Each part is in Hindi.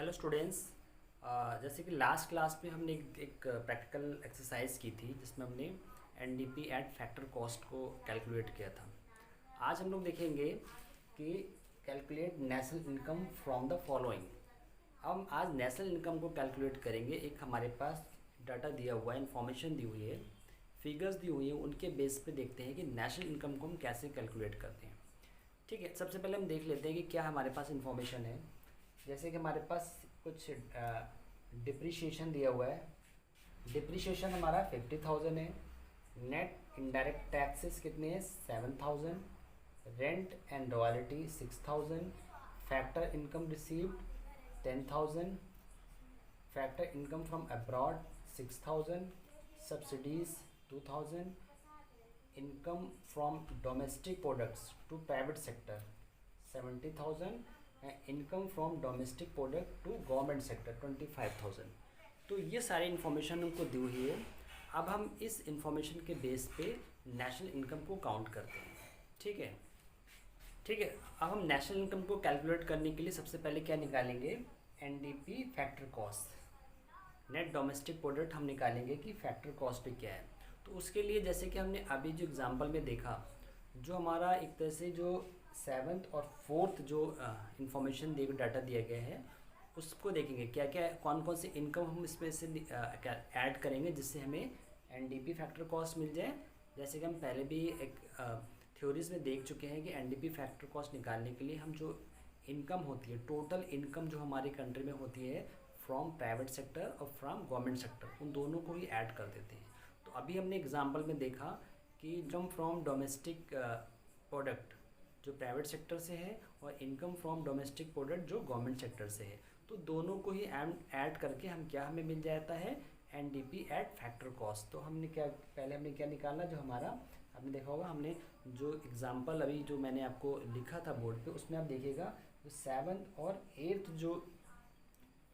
Hello students. जैसे कि लास्ट क्लास में हमने एक प्रैक्टिकल एक्सरसाइज की थी जिसमें हमने एनडीपी एट फैक्टर कॉस्ट को कैलकुलेट किया था। आज हम लोग देखेंगे कि calculate national income from the following. हम आज नेशनल इनकम को कैलकुलेट करेंगे। एक हमारे पास डाटा दिया हुआ है, इन्फॉर्मेशन दी हुई है, फिगर्स दी हुई है, उनके बेस पे देखते हैं कि नेशनल इनकम को हम कैसे कैलकुलेट करते हैं। ठीक है, सबसे पहले हम देख लेते हैं कि क्या हमारे पास इन्फॉर्मेशन है। जैसे कि हमारे पास कुछ डिप्रिशिएशन दिया हुआ है। डिप्रिशिएशन हमारा 50,000 है। नेट इनडायरेक्ट टैक्सेस कितने हैं? 7,000। Rent and royalty 6,000। Factor income received 10,000। Factor income from abroad 6,000। Subsidies 2,000। Income from domestic products to private sector 70,000। Income from domestic product to government sector 25,000। तो ये सारी इन्फॉर्मेशन हमको दी हुई है। अब हम इस इन्फॉर्मेशन के बेस पे नेशनल इनकम को काउंट करते हैं। ठीक है, ठीक है। अब हम नेशनल इनकम को कैलकुलेट करने के लिए सबसे पहले क्या निकालेंगे? NDP factor cost, net domestic product हम निकालेंगे कि फैक्टर कॉस्ट पे क्या है। तो उसके लिए जैसे कि हमने अभी जो एग्जांपल में देखा, जो हमारा एक तरह से जो सेवन्थ और फोर्थ जो इंफॉर्मेशन दे डाटा दिया गया है उसको देखेंगे क्या क्या कौन कौन से इनकम हम इसमें से ऐड करेंगे जिससे हमें एनडीपी फैक्टर कॉस्ट मिल जाए। जैसे कि हम पहले भी एक थ्योरीज में देख चुके हैं कि एनडीपी फैक्टर कॉस्ट निकालने के लिए हम जो इनकम होती है, टोटल इनकम जो हमारी कंट्री में होती है फ्रॉम प्राइवेट सेक्टर और फ्रॉम गवर्नमेंट सेक्टर, उन दोनों को ही ऐड कर देते हैं। तो अभी हमने एग्जांपल में देखा कि इनकम फ्रॉम डोमेस्टिक प्रोडक्ट जो प्राइवेट सेक्टर से है और इनकम फ्रॉम डोमेस्टिक प्रोडक्ट जो गवर्नमेंट सेक्टर से है, तो दोनों को ही ऐड करके हम क्या हमें मिल जाता है? NDP at factor cost. तो हमने क्या पहले हमने क्या निकाला, जो हमारा आपने देखा होगा, हमने जो एग्जांपल अभी जो मैंने आपको लिखा था बोर्ड पे उसमें आप देखिएगा जो सेवन्थ और एट्थ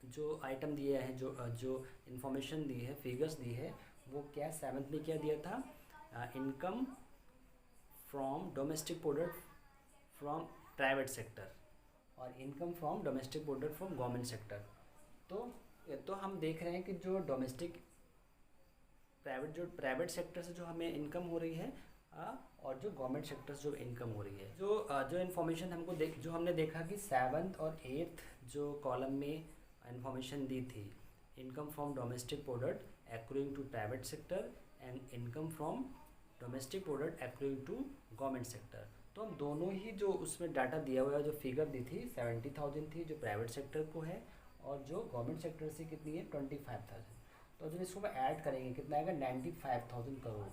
जो आइटम दिए हैं, जो इन्फॉर्मेशन दी है, फिगर्स दी है, वो क्या सेवन्थ में क्या दिया था? Income from domestic product from private sector और income from domestic product from government sector. तो हम देख रहे हैं कि जो प्राइवेट सेक्टर से जो हमें इनकम हो रही है और जो गवर्नमेंट सेक्टर से जो इनकम हो रही है, जो इन्फॉर्मेशन हमको जो हमने देखा कि सेवन्थ और एट्थ जो कॉलम में इन्फॉर्मेशन दी थी, income from domestic product accruing to private sector and income from domestic product accruing to government sector. तो हम दोनों ही जो उसमें डाटा दिया हुआ है, जो फिगर दी थी 70,000 थी जो प्राइवेट सेक्टर को है और जो गवर्नमेंट सेक्टर से कितनी है? 25,000। तो जब इसको ऐड करेंगे कितना आएगा? 95,000 करोड़।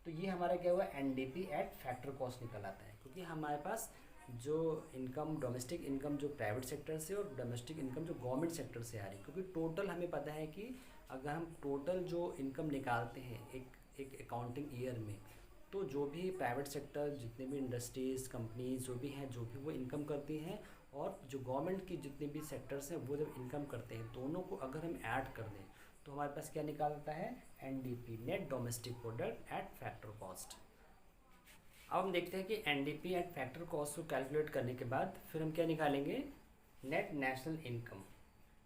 तो ये हमारा क्या हुआ? एनडीपी एट फैक्टर कॉस्ट निकल आता है, क्योंकि हमारे पास जो इनकम डोमेस्टिक इनकम जो प्राइवेट सेक्टर से और डोमेस्टिक इनकम जो गवर्नमेंट सेक्टर से आ रही है, क्योंकि टोटल हमें पता है कि अगर हम टोटल जो इनकम निकालते हैं एक अकाउंटिंग ईयर में, तो जो भी प्राइवेट सेक्टर जितने भी इंडस्ट्रीज़ कंपनीज जो भी हैं, जो भी वो इनकम करती हैं, और जो गवर्नमेंट की जितने भी सेक्टर्स हैं वो जब इनकम करते हैं, दोनों को अगर हम ऐड कर दें तो हमारे पास क्या निकालता है? NDP, net domestic product at factor cost. अब हम देखते हैं कि एनडीपी एट फैक्टर कॉस्ट को कैलकुलेट करने के बाद फिर हम क्या निकालेंगे? Net national income.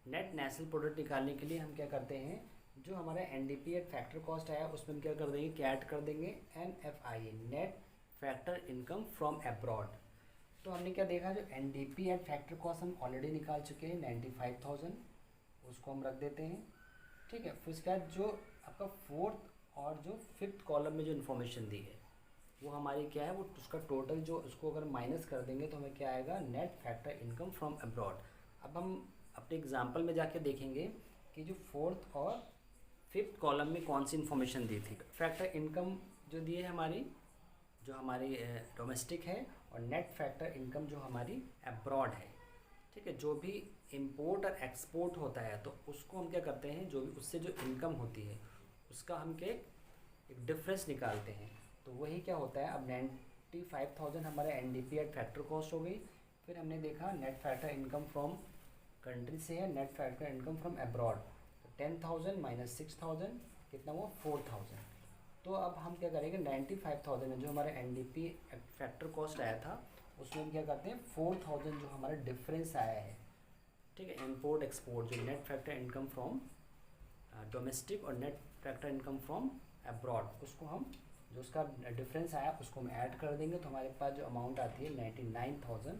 Net national product निकालने के लिए हम क्या करते हैं, जो हमारा एनडीपी एट फैक्टर कॉस्ट आया उसमें हम क्या कर देंगे? क्या ऐड कर देंगे? NFI, net factor income from abroad. तो हमने क्या देखा, जो एनडीपी एट फैक्टर कॉस्ट हम ऑलरेडी निकाल चुके हैं 95,000, उसको हम रख देते हैं। ठीक है, फिर उसके बाद जो आपका फोर्थ और जो फिफ्थ कॉलम में जो इन्फॉर्मेशन दी है वो हमारी क्या है, वो उसका टोटल जो उसको अगर माइनस कर देंगे तो हमें क्या आएगा? Net factor income from abroad. अब हम अपने एग्जांपल में जाके देखेंगे कि जो फोर्थ और फिफ्थ कॉलम में कौन सी इन्फॉर्मेशन दी थी। फैक्टर इनकम जो दी है हमारी, जो हमारी डोमेस्टिक है, और नेट फैक्टर इनकम जो हमारी अब्रॉड है। ठीक है, जो भी इंपोर्ट और एक्सपोर्ट होता है तो उसको हम क्या करते हैं, जो भी उससे जो इनकम होती है उसका हम क्या एक डिफरेंस निकालते हैं। तो वही क्या होता है, अब 95,000 हमारा एनडीपी एट फैक्टर कॉस्ट हो गई। फिर हमने देखा net factor income from country से है, net factor income from abroad. तो 10,000 माइनस 6,000 कितना हुआ? 4,000। तो अब हम क्या करेंगे, 95,000 में जो हमारा एनडीपी फैक्टर कॉस्ट आया था उसमें हम क्या करते हैं, 4,000 जो हमारा डिफरेंस आया है, ठीक है। इंपोर्ट एक्सपोर्ट जो net factor income from domestic और net factor income from abroad, उसको हम जो उसका डिफरेंस आया उसको हम ऐड कर देंगे, तो हमारे पास जो अमाउंट आती है 99,000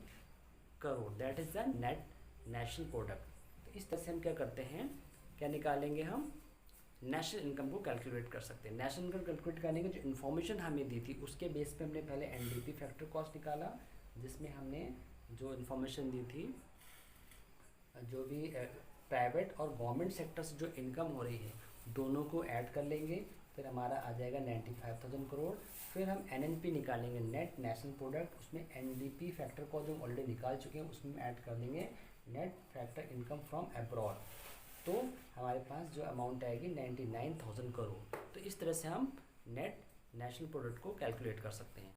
crore, that is the net national product. तो इस तरह से हम क्या करते हैं, क्या निकालेंगे, हम नेशनल इनकम को कैलकुलेट कर सकते हैं। नेशनल इनकम कैलकुलेट करने की जो इन्फॉर्मेशन हमें दी थी उसके बेस पे हमने पहले एनडीपी फैक्टर कॉस्ट निकाला, जिसमें हमने जो इन्फॉर्मेशन दी थी, जो भी प्राइवेट और गवर्नमेंट सेक्टर से जो इनकम हो रही है दोनों को ऐड कर लेंगे, फिर हमारा आ जाएगा 95,000 करोड़। फिर हम एनएनपी निकालेंगे, नेट नेशनल प्रोडक्ट, उसमें एनडीपी फैक्टर को जो ऑलरेडी निकाल चुके हैं उसमें ऐड कर देंगे net factor income from abroad, तो हमारे पास जो अमाउंट आएगी 99,000 करोड़। तो इस तरह से हम नेट नेशनल प्रोडक्ट को कैलकुलेट कर सकते हैं।